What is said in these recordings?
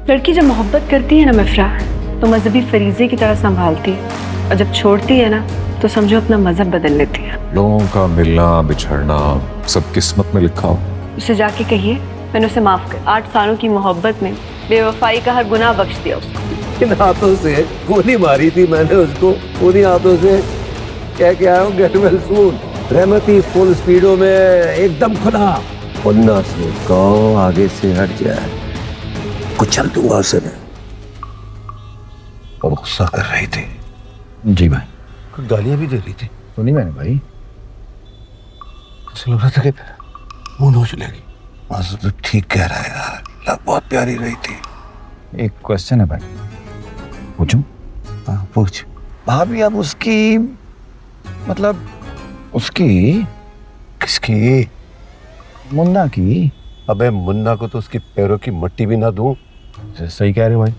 लड़की जब मोहब्बत करती है ना मिफ्रा, तो मजहबी फरीजे की तरह संभालती है, और जब छोड़ती है ना तो समझो अपना मजहब बदल लेती है। लोगों का मिलना बिछड़ना सब किस्मत में लिखा हो। उसे जाके कहिए मैंने उसे माफ कर। 8 सालों की मोहब्बत में बेवफाई का हर गुनाह बख्श दिया उसको। इन हाथों से गोली मारी थी मैंने उसको, उन्हीं हाथों से कह के आया हूँ गेट वेल सून। रहमती फुल स्पीडों में एकदम खुला, मुन्ना से कहो आगे से हट जाए, कुचल दूंगा उसे मैं। और गुस्सा कर रही थी। जी भाई। गालियां भी दे रही थी। सुनी मैंने भाई। ऐसा लग रहा था कि मुंह नोच लेगी। तो ठीक कह रहा है यार, लग बहुत प्यारी रही थी। एक क्वेश्चन है भाई, पूछूं? हाँ पूछ। भाभी अब उसकी मतलब उसकी किसकी? मुन्ना की। अबे मुन्ना को तो उसके पैरों की मट्टी भी ना दूं। सही कह रहे हो भाई,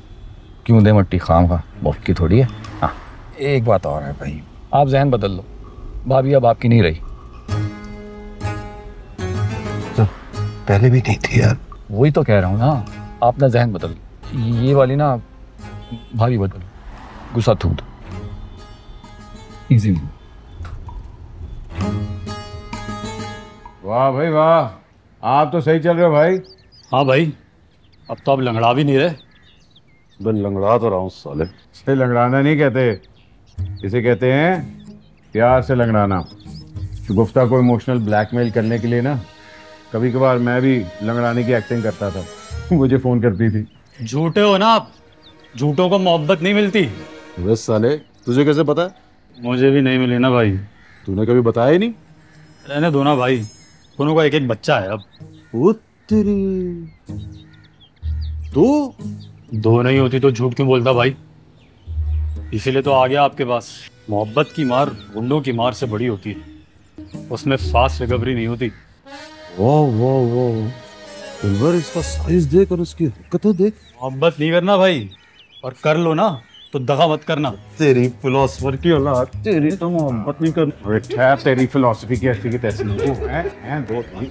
क्यों दे मट्टी, खाम खा मुफ्त की थोड़ी है। हाँ एक बात और है भाई, आप जहन बदल लो, भाभी अब आपकी नहीं रही। तो पहले भी नहीं थी यार। वही तो कह रहा हूँ ना, आप ना जहन बदल, ये वाली ना भाभी बदल, गुस्सा थूक दो। इजी। वाह भाई वाह, आप तो सही चल रहे हो भाई। हाँ भाई, अब तो आप लंगड़ा भी नहीं रहे। बस लंगड़ा तो रहा हूँ साले। इसे लंगड़ाना नहीं कहते, इसे कहते हैं प्यार से लंगड़ाना। गुफ्ता को इमोशनल ब्लैकमेल करने के लिए ना कभी कभार मैं भी लंगड़ाने की एक्टिंग करता था। मुझे फोन करती थी। झूठे हो ना आप, झूठों को मोहब्बत नहीं मिलती। बस साले, तुझे कैसे पता है? मुझे भी नहीं मिली ना भाई। तूने कभी बताया ही नहीं। रहने दो ना भाई, दोनों का एक एक बच्चा है अब। ओ तेरी, दो नहीं होती तो झूठ क्यों बोलता भाई? इसीलिए तो आ गया आपके पास। मोहब्बत की मार गुंडों की मार से बड़ी होती है, उसमें फास्ट रिकवरी नहीं होती। वाह वाह वाह, दिलबर इसका साइज देख और उसकी हरकतें देख। मोहब्बत नहीं करना भाई, और कर लो ना तो दगा मत करना। तेरी फिलोसफर की औलाद, तेरी तो मोहब्बत नहीं करना। अरे ठहर, तेरी फिलोसफी की ऐसी की तैसी हैं दो भाई।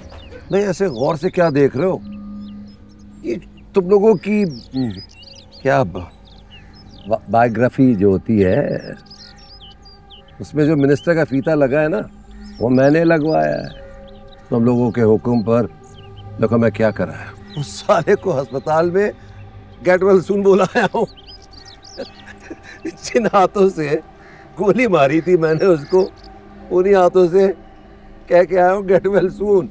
नहीं ऐसे गौर से क्या देख रहे हो? ये तुम लोगों की क्या बायोग्राफी जो होती है, उसमें जो मिनिस्टर का फीता लगा है ना, वो मैंने लगवाया है। तुम लोगों के हुक्म पर देखो मैं क्या कर रहा हूँ। उस साले को अस्पताल में गेट वेल सून बुलाया हूँ। जिन हाथों से गोली मारी थी मैंने उसको, उन्हीं हाथों से कह के आया हूँ गेट वेल सून।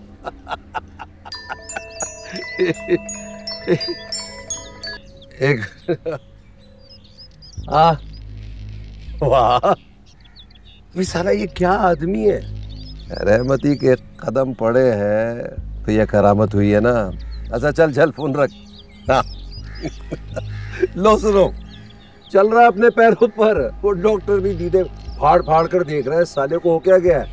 एक वाह, साला ये क्या आदमी है? रहमती के कदम पड़े हैं तो ये करामत हुई है ना। अच्छा चल चल फोन रख। हाँ। लो सुनो, चल रहा है अपने पैरों पर। वो डॉक्टर भी दीदे फाड़ फाड़ कर देख रहा है, साले को हो क्या गया है।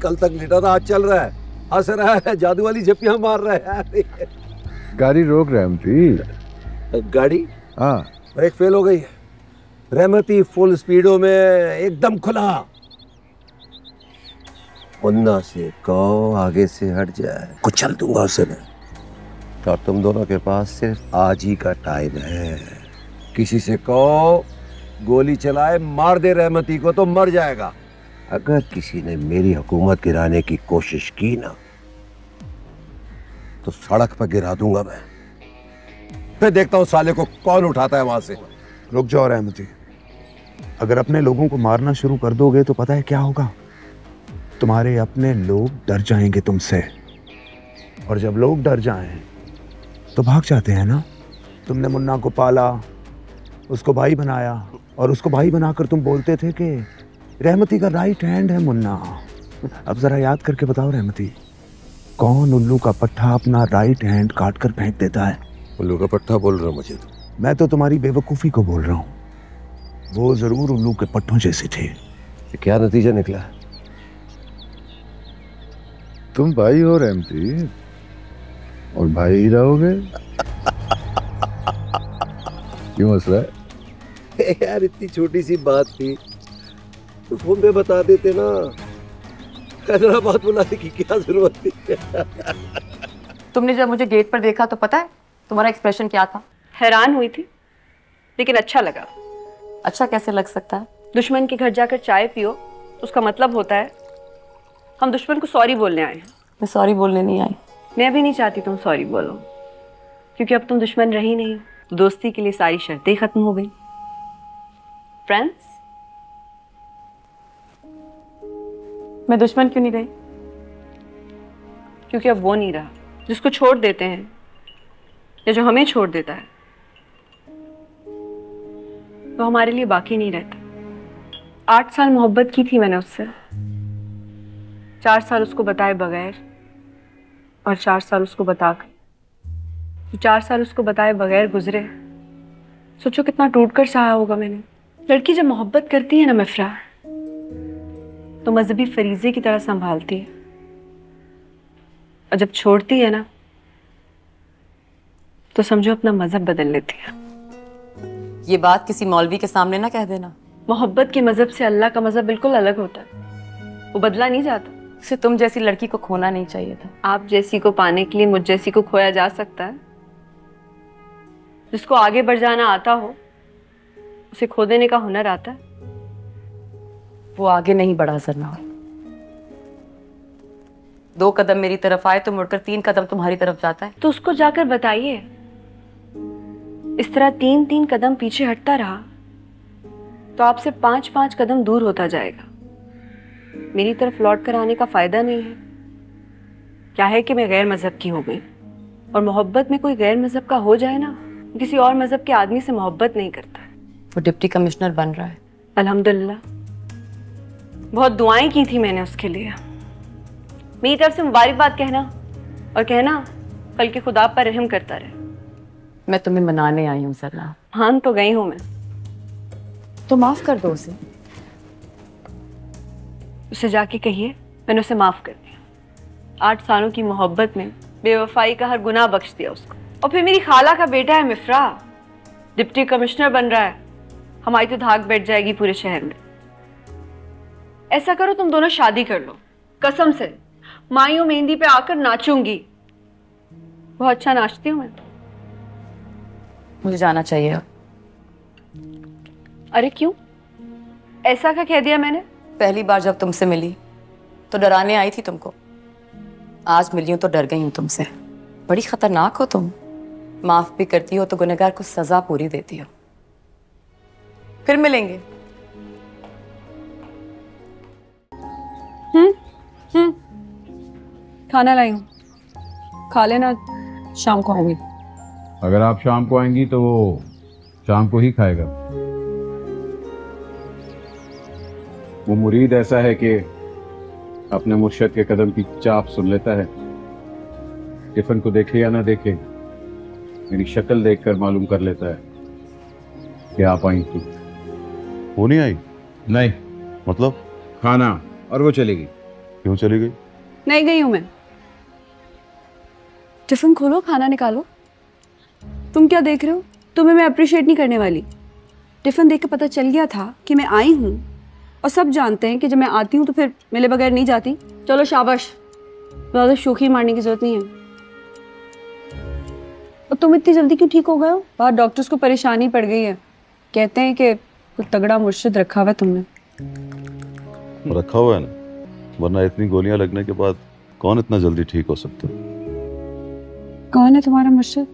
कल तक लेटा था, आज चल रहा है, हंस रहा है, जादू वाली झप्पियां मार रहा है। गाड़ी रोक रहमती। गाड़ी? हाँ। ब्रेक फेल हो गई है। रहमती फुल स्पीडों में एकदम खुला, मुन्ना से कहो आगे से हट जाए, कुचल दूंगा उसे मैं। और तुम दोनों के पास सिर्फ आज ही का टाइम है। किसी से कहो गोली चलाए मार दे रहमती को तो मर जाएगा। अगर किसी ने मेरी हुकूमत गिराने की कोशिश की ना तो सड़क पर गिरा दूंगा मैं। फिर देखता हूँ साले को कौन उठाता है वहां से। रुक जाओ रहमती, अगर अपने लोगों को मारना शुरू कर दोगे तो पता है क्या होगा? तुम्हारे अपने लोग डर जाएंगे तुमसे, और जब लोग डर जाएं तो भाग जाते हैं ना। तुमने मुन्ना को पाला, उसको भाई बनाया, और उसको भाई बनाकर तुम बोलते थे कि रहमती का राइट हैंड है मुन्ना। अब जरा याद करके बताओ रहमती, कौन उल्लू का पट्टा अपना राइट हैंड काट कर फेंक देता है? उल्लू का पट्टा बोल रहा मुझे तो? मैं तो तुम्हारी बेवकूफ़ी को बोल रहा हूँ। वो जरूर उल्लू के पट्टों जैसे थे। क्या नतीजा निकला? तुम भाई हो रहमती, और भाई ही रहोगे। क्यों हंस रहा है? यार इतनी छोटी सी बात थी तो फोन पे बता देते ना। हैदराबाद बुलाने की क्या जरूरत थी? तुमने जब मुझे गेट पर देखा तो पता है तुम्हारा एक्सप्रेशन क्या था? हैरान हुई थी, लेकिन अच्छा लगा। अच्छा कैसे लग सकता है? दुश्मन के घर जाकर चाय पियो तो उसका मतलब होता है हम दुश्मन को सॉरी बोलने आए हैं। मैं सॉरी बोलने नहीं आई। मैं भी नहीं चाहती तुम सॉरी बोलो, क्योंकि अब तुम दुश्मन रही नहीं, दोस्ती के लिए सारी शर्तें खत्म हो गई। फ्रेंड्स, मैं दुश्मन क्यों नहीं रही? क्योंकि अब वो नहीं रहा जिसको छोड़ देते हैं या जो हमें छोड़ देता है वो हमारे लिए बाकी नहीं रहता। 8 साल मोहब्बत की थी मैंने उससे, 4 साल उसको बताए बगैर और 4 साल उसको बताकर। जो 4 साल उसको बताए बगैर गुजरे, सोचो कितना टूटकर सहा होगा मैंने। लड़की जब मोहब्बत करती है ना मिफ्रा, तो मजहबी फरीजे की तरह संभालती है, और जब छोड़ती है ना तो समझो अपना मजहब बदल लेती है। ये बात किसी मौलवी के सामने ना कह देना। मोहब्बत के मजहब से अल्लाह का मजहब बिल्कुल अलग होता है, वो बदला नहीं जाता। उसे तुम जैसी लड़की को खोना नहीं चाहिए था। आप जैसी को पाने के लिए मुझ जैसी को खोया जा सकता है? जिसको आगे बढ़ जाना आता हो उसे खो देने का हुनर आता है। वो आगे नहीं बढ़ा सरना। 2 कदम मेरी तरफ आए तो मुड़कर 3 कदम तुम्हारी तरफ जाता है। तो उसको जाकर बताइए, इस तरह 3-3 कदम पीछे हटता रहा तो आपसे 5-5 कदम दूर होता जाएगा। मेरी तरफ लौट कर आने का फायदा नहीं है। क्या है कि मैं गैर मजहब की हो गई, और मोहब्बत में कोई गैर मजहब का हो जाए ना, किसी और मजहब के आदमी से मोहब्बत नहीं करता। वो डिप्टी कमिश्नर बन रहा है। अल्हम्दुलिल्लाह, बहुत दुआएं की थी मैंने उसके लिए। मेरी तरफ से मुबारकबाद कहना, और कहना कल के खुदा पर रहम करता रहे। मैं तुम्हें मनाने आई हूँ सरना। हाँ तो गई हूँ मैं। तो माफ कर दो उसे। उसे जाके कहिए मैंने उसे माफ कर दिया। 8 सालों की मोहब्बत में बेवफाई का हर गुनाह बख्श दिया उसको। और फिर मेरी खाला का बेटा है मिफ्रा, डिप्टी कमिश्नर बन रहा है, हमारी तो धाक बैठ जाएगी पूरे शहर में। ऐसा करो तुम दोनों शादी कर लो, कसम से मायूं मेहंदी पे आकर नाचूंगी। बहुत अच्छा नाचती हूँ मैं। मुझे जाना चाहिए अब। अरे क्यों? ऐसा क्या कह दिया मैंने? पहली बार जब तुमसे मिली तो डराने आई थी तुमको। आज मिली हूं तो डर गई हूं तुमसे। बड़ी खतरनाक हो तुम। माफ भी करती हो तो गुनहगार को सजा पूरी देती हो। फिर मिलेंगे। खाना लाई हूँ, खा लेना, शाम को आऊंगी। अगर आप शाम को आएंगी तो वो शाम को ही खाएगा। वो मुरीद ऐसा है कि अपने मुर्शद के कदम की चाप सुन लेता है। टिफिन को देखे या ना देखे, मेरी शक्ल देखकर मालूम कर लेता है कि आप आई थी। वो नहीं आई? नहीं। मतलब? खाना। और वो चली गई। क्यों चली गई? नहीं गई हूं मैं। टिफिन खोलो, खाना निकालो। तुम क्या देख रहे हो? तुम्हें मैं अप्रिशिएट नहीं करने वाली। टिफिन देख के पता चल गया था कि मैं आई हूँ, और सब जानते हैं कि जब मैं आती हूँ तो फिर मिले बगैर नहीं जाती। चलो शाबाश, ज़्यादा शोखी मारने की जरूरत नहीं है। और तुम इतनी जल्दी क्यों ठीक हो गए हो? बाहर डॉक्टर्स को परेशानी पड़ गई है, कहते हैं कि कुछ तगड़ा मुर्शिद रखा हुआ है तुमने। रखा हुआ है ना, वरना इतनी गोलियां लगने के बाद कौन इतना जल्दी ठीक हो सकता? कौन है तुम्हारा मुर्शिद?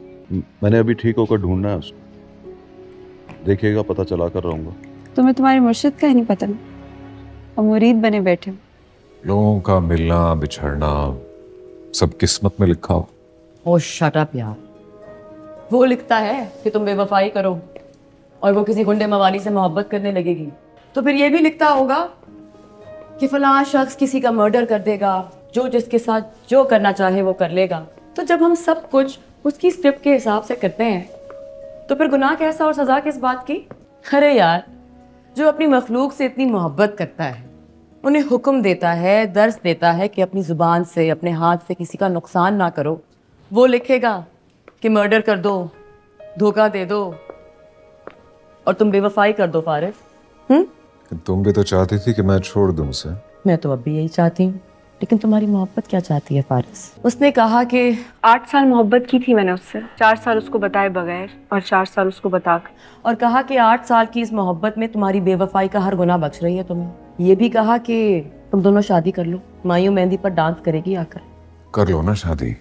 मैंने अभी ठीक होकर ढूंढना है उसको। देखिएगा, पता चला कर रहूंगा। तुम्हें तुम्हारे मुर्शिद का ही नहीं पता, और मुरीद बने बैठे हो। लोगों का मिलना बिछड़ना सब किस्मत में लिखा हो। ओ शट अप यार। वो लिखता है कि तुम बेवफाई करो और वो किसी गुंडे मवाली से मोहब्बत करने लगेगी, तो फिर ये भी लिखता होगा कि फलां शख्स किसी का मर्डर कर देगा, जो जिसके साथ जो करना चाहे वो कर लेगा। तो जब हम सब कुछ उसकी स्क्रिप्ट के हिसाब से करते हैं तो फिर गुनाह कैसा और सजा किस बात की? अरे यार, जो अपनी मखलूक से इतनी मोहब्बत करता है, उन्हें हुक्म देता है, दर्स देता है कि अपनी ज़ुबान से, अपने हाथ से किसी का नुकसान ना करो, वो लिखेगा कि मर्डर कर दो, धोखा दे दो और तुम बेवफाई कर दो फारिस। तुम भी तो चाहती थी कि मैं छोड़ दूं उसे। मैं तो अब भी यही चाहती हूँ। लेकिन तुम्हारी मोहब्बत क्या चाहती है फारिस? उसने कहा कि 8 साल मोहब्बत की थी मैंने उससे, 4 साल उसको बताए बगैर और 4 साल उसको बताकर, और कहा कि 8 साल की इस मोहब्बत में तुम्हारी बेवफाई का हर गुनाह बख्श रही है तुम्हें। ये भी कहा कि तुम दोनों शादी कर लो, मायूं मेहंदी पर डांस करेगी आकर। कर लो ना शादी,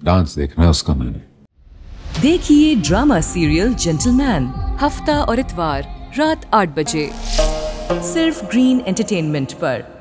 डांस देखना है उसका मैंने। देखिए ड्रामा सीरियल जेंटलमैन हफ्ता और इतवार रात 8 बजे सिर्फ ग्रीन एंटरटेनमेंट पर।